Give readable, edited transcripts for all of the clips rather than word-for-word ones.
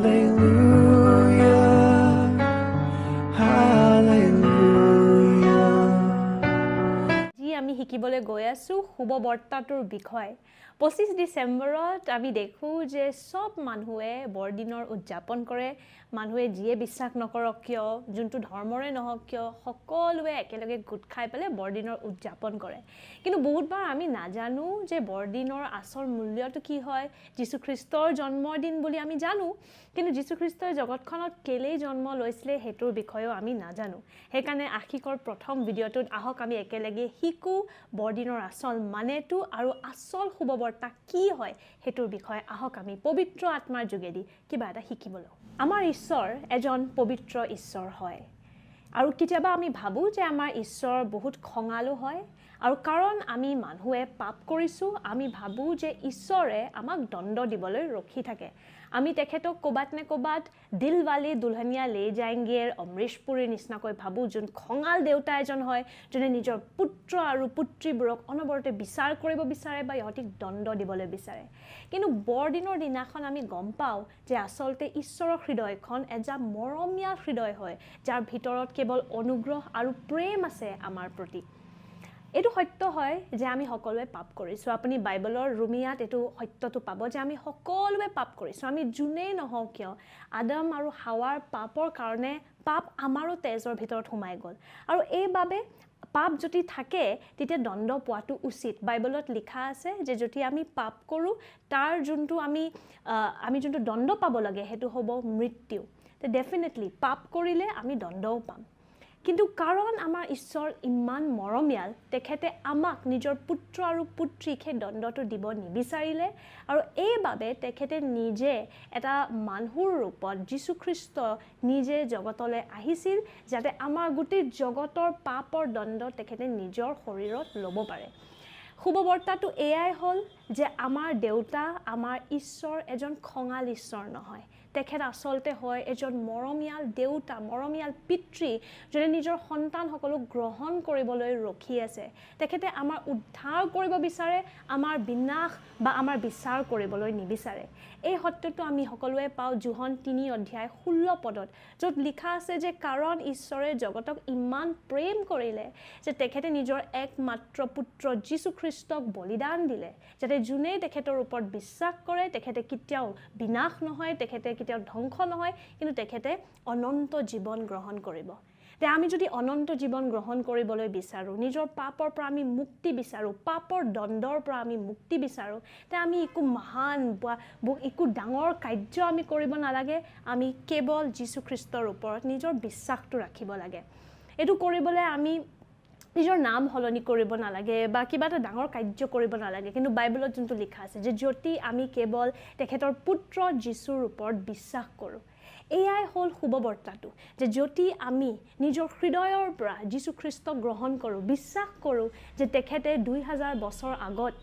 আমি শিকিবলৈ গৈ আছো শুভ বৰ্তাটোৰ বিষয় 25 ডিসেম্বৰত আমি দেখো যে সব মানুহে বৰদিনৰ উদযাপন কৰে মানুহে যিয়ে বিশ্বাস নকৰক কিয় যোনটো ধৰ্মৰে নহওক কিয় সকলোৱে একেলগে গোট খাই পেলে বৰদিনৰ উদযাপন কৰে কিন্তু বহুতবাৰ আমি নাজানো যে বৰদিনৰ আসল মূল্যটো কি হয় যীশু খ্ৰীষ্টৰ জন্মদিন বুলি আমি জানো কিন্তু যীশু খ্ৰীষ্টই জগতখনত কেলে জন্ম লৈছিলে হেতুৰ বিষয়েও আমি নাজানো হেকাৰণে আশিকৰ প্ৰথম ভিডিঅটোত আহক আমি একেলগে শিকো বৰদিনৰ আসল মানেটো আৰু আসল শুভবাৰ্তা কি হয় হেতুৰ বিষয়ে আহক আমি পবিত্ৰ আত্মাৰ যোগেদি কিবা এটা শিকিবলৈ আমাৰ ঈশ্বৰ এজন পবিত্ৰ ঈশ্বৰ হয় আৰু কেতিয়াবা আমি ভাবো যে আমাৰ ঈশ্বৰ বহুত খঙালু হয় আৰু কাৰণ আমি মানুহে পাপ কৰিছো আমি ভাবো যে ঈশ্বৰে আমাক দণ্ড দিবলৈ ৰখি থাকে আমি তেখেতক কোবাত নে কোবাত দিলৱালি দুলহনিয়া লে যায়েংগেৰ অমৃশপুৰীৰ নিচিনাকৈ ভাবো যোন খঙাল দেউতা এজন হয় যোনে নিজৰ পুত্ৰ আৰু পুত্ৰীবোৰক অনবৰতে বিচাৰ কৰিব বিচাৰে বা ইহঁতিক দণ্ড দিবলৈ বিচাৰে কিন্তু বৰদিনৰ দিনাখন আমি গম পাওঁ যে আচলতে ঈশ্বৰৰ হৃদয়খন এজা মৰমীয়া হৃদয় হয় যাৰ ভিতৰত কেৱল অনুগ্ৰহ আৰু প্ৰেম আছে আমাৰ প্ৰতি এটো সত্য হয় যে আমি সকলোৱে পাপ কৰিছো আপুনি বাইবেলৰ ৰোমিয়াত এটো সত্যটো পাব যে আমি সকলোৱে পাপ কৰিছো আমি জুনে নহও কিয় আদম আৰু হাৱাৰ পাপৰ কাৰণে পাপ আমাৰো তেজৰ ভিতৰত সোমাই গল আৰু এইভাবে পাপ যদি থাকে তেতিয়া দণ্ড পোৱাটো উচিত বাইবেলত লিখা আছে যে যদি আমি পাপ কৰো তাৰ যোনটো আমি যোনটো দণ্ড পাব লাগে হেতু হ'ব মৃত্যু তে ডেফিনেটলি পাপ কৰিলে আমি দণ্ডও পাম কিন্তু কাৰণ আমাৰ ঈশ্বৰ ইমান মৰমীয়াল তেখেতে আমাক নিজৰ পুত্ৰ আৰু পুত্ৰীক দণ্ডটো দিব নিবিচাৰিলে আৰু এইভাবে তেখেতে নিজে এটা মানুহৰ ৰূপত যীশু খ্ৰীষ্ট নিজে জগতলৈ আহিছিল যাতে আমাৰ গোটেই জগতৰ পাপৰ দণ্ড তেখেতে নিজৰ শৰীৰত ল'ব পাৰে শুভবাৰ্তাটো এয়াই হ'ল যে আমাৰ দেউতা আমাৰ ঈশ্বৰ এজন খঙাল ঈশ্বৰ নহয় তেখেত আচলতে হয় এজন মৰমীয়াল দেউতা মৰমীয়াল পিতৃ যোনে নিজৰ সন্তানসকলক গ্ৰহণ কৰিবলৈ ৰখি আছে তেখেতে আমাৰ উদ্ধাৰ কৰিব বিচাৰে আমাৰ বিনাশ বা আমাৰ বিচাৰ কৰিবলৈ নিবিচাৰে এই সত্যটো আমি সকলোৱে পাওঁ যোহন 3 অধ্যায় 16 পদত য'ত লিখা আছে যে কাৰণ ঈশ্বৰে জগতক ইমান প্ৰেম কৰিলে যে তেখেতে নিজৰ একমাত্ৰ পুত্ৰ যীশু খ্ৰীষ্টক বলিদান দিলে যাতে যোনে তেখেতৰ ওপৰত বিশ্বাস কৰে তেখেতে কেতিয়াও বিনাশ নহয় তেখেতে কেতিয়াও ধ্বংস নহয় কিন্তু তেখেতে অনন্ত জীৱন গ্ৰহণ কৰিব তে আমি যদি অনন্ত জীৱন গ্ৰহণ কৰিবলৈ বিচাৰো নিজৰ পাপৰ পৰা আমি মুক্তি বিচাৰো পাপৰ দণ্ডৰ পৰা আমি মুক্তি বিচাৰো তে আমি একো মহান বা একো ডাঙৰ কাৰ্য আমি কৰিব নালাগে আমি কেৱল যীশু খ্ৰীষ্টৰ ওপৰত নিজৰ বিশ্বাসটো ৰাখিব লাগে এটো কৰিবলৈ আমি নিজৰ নাম হলনি কৰিব নালাগে বা কিবা এটা ডাঙৰ কাৰ্য কৰিব নালাগে কিন্তু বাইবেলত যোনটো লিখা আছে যে যদি আমি কেৱল তেখেতৰ পুত্ৰ যীশুৰ ওপৰত বিশ্বাস কৰো এয়াই হল শুভবাৰ্তাটো যে যদি আমি নিজৰ হৃদয়ৰ পৰা যীশু খ্ৰীষ্টক গ্ৰহণ কৰো বিশ্বাস কৰো যে তেখেতে 2000 বছৰ আগত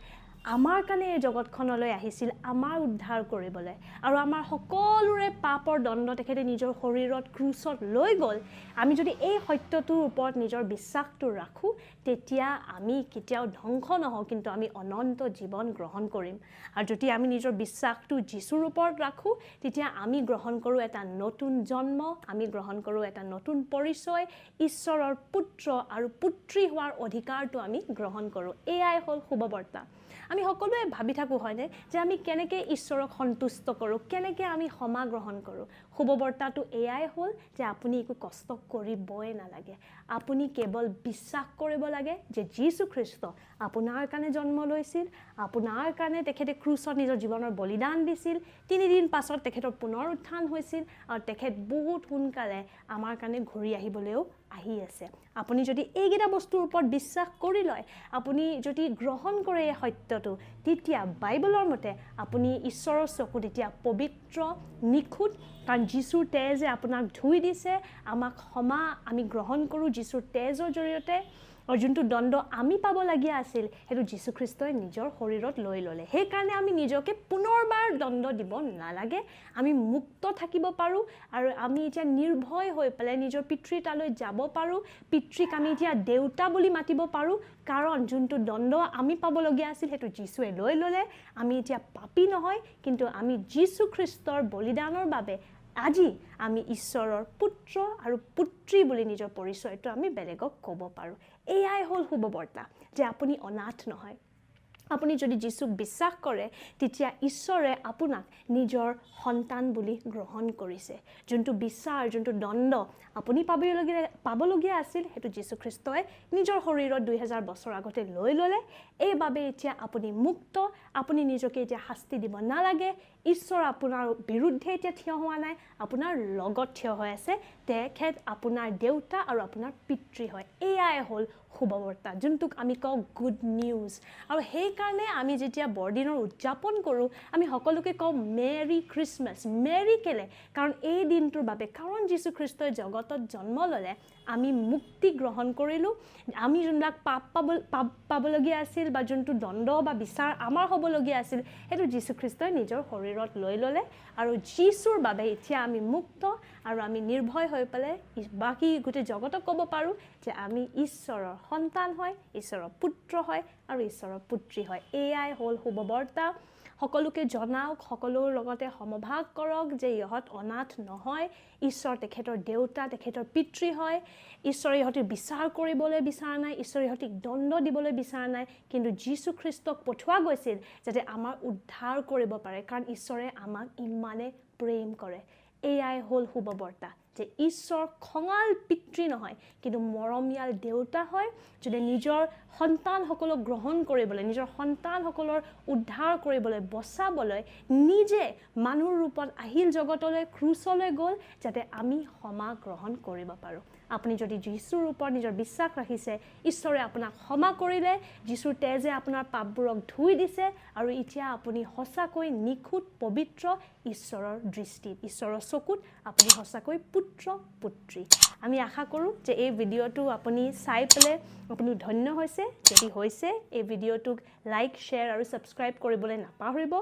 আমাৰ কাৰণে এই জগতখনলৈ আহিছিল আমাৰ উদ্ধাৰ কৰিবলৈ আৰু আমাৰ সকলোৰে পাপৰ দণ্ড তেখেতে নিজৰ শৰীৰত ক্ৰুচত লৈ গল আমি যদি এই সত্যটোৰ ওপৰত নিজৰ বিশ্বাসটো ৰাখো তেতিয়া আমি কেতিয়াও ধ্বংস নহওঁ কিন্তু আমি অনন্ত জীৱন গ্ৰহণ কৰিম আৰু যদি আমি নিজৰ বিশ্বাসটো যীশুৰ ওপৰত ৰাখো তেতিয়া আমি গ্ৰহণ কৰো এটা নতুন জন্ম আমি গ্ৰহণ কৰো এটা নতুন পৰিচয় ঈশ্বৰৰ পুত্ৰ আৰু পুত্ৰী হোৱাৰ অধিকাৰটো আমি গ্ৰহণ কৰো এয়াই হল শুভবাৰ্তা আমি সকলোৱে ভাবি থাকো হয়নে যে আমি কেনেকৈ ঈশ্বৰক সন্তুষ্ট কৰো কেনেকৈ আমি ক্ষমা গ্ৰহণ কৰো শুভবাৰ্তাটো এয়াই হল যে আপুনি একো কষ্ট কৰিবই নালাগে আপুনি কেৱল বিশ্বাস কৰিব লাগে যে যীশু খ্ৰীষ্ট আপোনাৰ কাৰণে জন্ম লৈছিল আপোনাৰ কাৰণে তেখেতে ক্ৰুচত নিজৰ জীৱনৰ বলিদান দিছিল 3 দিন পাছত তেখেতৰ পুনৰ উত্থান হৈছিল আৰু তেখেত বহুত সোনকালে আমাৰ কাৰণে ঘূৰি আহিবলৈও আহি আছে আপুনি যদি এইকেইটা বস্তুৰ ওপৰত বিশ্বাস কৰি লয় আপুনি যদি গ্ৰহণ কৰে এই সত্যটো তেতিয়া বাইবেলৰ মতে আপুনি ঈশ্বৰৰ চকুত তেতিয়া পবিত্ৰ নিখুঁত কাৰণ যীশুৰ তেজে আপোনাক ধুই দিছে আমাক ক্ষমা আমি গ্ৰহণ কৰো যীশুৰ তেজৰ জৰিয়তে আৰু যোনটো দণ্ড আমি পাবলগীয়া আছিল সেইটো যীশুখ্ৰীষ্টই নিজৰ শৰীৰত লৈ ল'লে সেইকাৰণে আমি নিজকে পুনৰবাৰ দণ্ড দিব নালাগে আমি মুক্ত থাকিব পাৰোঁ আৰু আমি এতিয়া নিৰ্ভয় হৈ পেলাই নিজৰ পিতৃৰ তালৈ যাব পাৰোঁ পিতৃক আমি এতিয়া দেউতা বুলি মাতিব পাৰোঁ কাৰণ যোনটো দণ্ড আমি পাবলগীয়া আছিল সেইটো যীশুৱে লৈ ল'লে আমি এতিয়া পাপী নহয় কিন্তু আমি যীশুখ্ৰীষ্টৰ বলিদানৰ বাবে আজি আমি ঈশ্বৰৰ পুত্ৰ আৰু পুত্ৰী বুলি নিজৰ পৰিচয়টো আমি বেলেগক ক'ব পাৰোঁ এয়াই হ'ল শুভবাৰ্তা যে আপুনি অনাথ নহয় আপুনি যদি যীশুক বিশ্বাস কৰে তেতিয়া ঈশ্বৰে আপোনাক নিজৰ সন্তান বুলি গ্ৰহণ কৰিছে যোনটো বিচাৰ যোনটো দণ্ড আপুনি পাবলগীয়া আছিল সেইটো যীশুখ্ৰীষ্টই নিজৰ শৰীৰত 2000 বছৰ আগতে লৈ ল'লে এইবাবে এতিয়া আপুনি মুক্ত আপুনি নিজকে এতিয়া শাস্তি দিব নালাগে ঈশ্বৰ আপোনাৰ বিৰুদ্ধে এতিয়া থিয় হোৱা নাই আপোনাৰ লগত থিয় হৈ আছে তেখেত আপোনাৰ দেউতা আৰু আপোনাৰ পিতৃ হয় এয়াই হ'ল শুভবাৰ্তা যোনটোক আমি কওঁ গুড নিউজ আৰু সেইকাৰণে আমি যেতিয়া বৰদিনৰ উদযাপন কৰোঁ আমি সকলোকে কওঁ মেৰী ক্ৰিছমাছ মেৰী কেলে কাৰণ এই দিনটোৰ বাবে কাৰণ যীশুখ্ৰীষ্টই জগতত জন্ম ল'লে আমি মুক্তি গ্ৰহণ কৰিলোঁ আমি যোনবিলাক পাবলগীয়া আছিল বা যোনটো দণ্ড বা বিচাৰ আমাৰ হ'বলগীয়া আছিল সেইটো যীশুখ্ৰীষ্টই নিজৰ শৰীৰত লৈ ল'লে আৰু যীশুৰ বাবে এতিয়া আমি মুক্ত আৰু আমি নিৰ্ভয় হৈ পেলাই বাকী গোটেই জগতক ক'ব পাৰোঁ যে আমি ঈশ্বৰৰ সন্তান হয় ঈশ্বৰৰ পুত্ৰ হয় আৰু ঈশ্বৰৰ পুত্ৰী হয় এয়াই হ'ল শুভবাৰ্তা সকলোকে জনাওক সকলোৰ লগতে সমভাগ কৰক যে ইহঁত অনাথ নহয় ঈশ্বৰ তেখেতৰ দেউতা তেখেতৰ পিতৃ হয় ঈশ্বৰে ইহঁতে বিচাৰ কৰিবলৈ বিচৰা নাই ঈশ্বৰে ইহঁতক দণ্ড দিবলৈ বিচৰা নাই কিন্তু যীশুখ্ৰীষ্টক পঠোৱা গৈছিল যাতে আমাৰ উদ্ধাৰ কৰিব পাৰে কাৰণ ঈশ্বৰে আমাক ইমানে প্ৰেম কৰে এয়াই হ'ল শুভবাৰ্তা যে ঈশ্বৰ খঙাল পিতৃ নহয় কিন্তু মৰমীয়াল দেউতা হয় যদি নিজৰ সন্তানসকলক গ্ৰহণ কৰিবলৈ নিজৰ সন্তানসকলৰ উদ্ধাৰ কৰিবলৈ বচাবলৈ নিজে মানুহৰ ৰূপত আহিল জগতলৈ ক্ৰুচলৈ গ'ল যাতে আমি ক্ষমা গ্ৰহণ কৰিব পাৰোঁ আপুনি যদি যীশুৰ ওপৰত নিজৰ বিশ্বাস ৰাখিছে ঈশ্বৰে আপোনাক ক্ষমা কৰিলে যীশুৰ তেজে আপোনাৰ পাপবোৰক ধুই দিছে আৰু এতিয়া আপুনি সঁচাকৈ নিখুঁত পবিত্ৰ ঈশ্বৰৰ দৃষ্টিত ঈশ্বৰৰ চকুত আপুনি সঁচাকৈ পুত্ৰ পুত্ৰী আমি আশা কৰোঁ যে এই ভিডিঅ'টো আপুনি চাই পেলাই আপুনি ধন্য হৈছে যদি হৈছে এই ভিডিঅ'টোক লাইক শ্বেয়াৰ আৰু ছাবস্ক্ৰাইব কৰিবলৈ নাপাহৰিব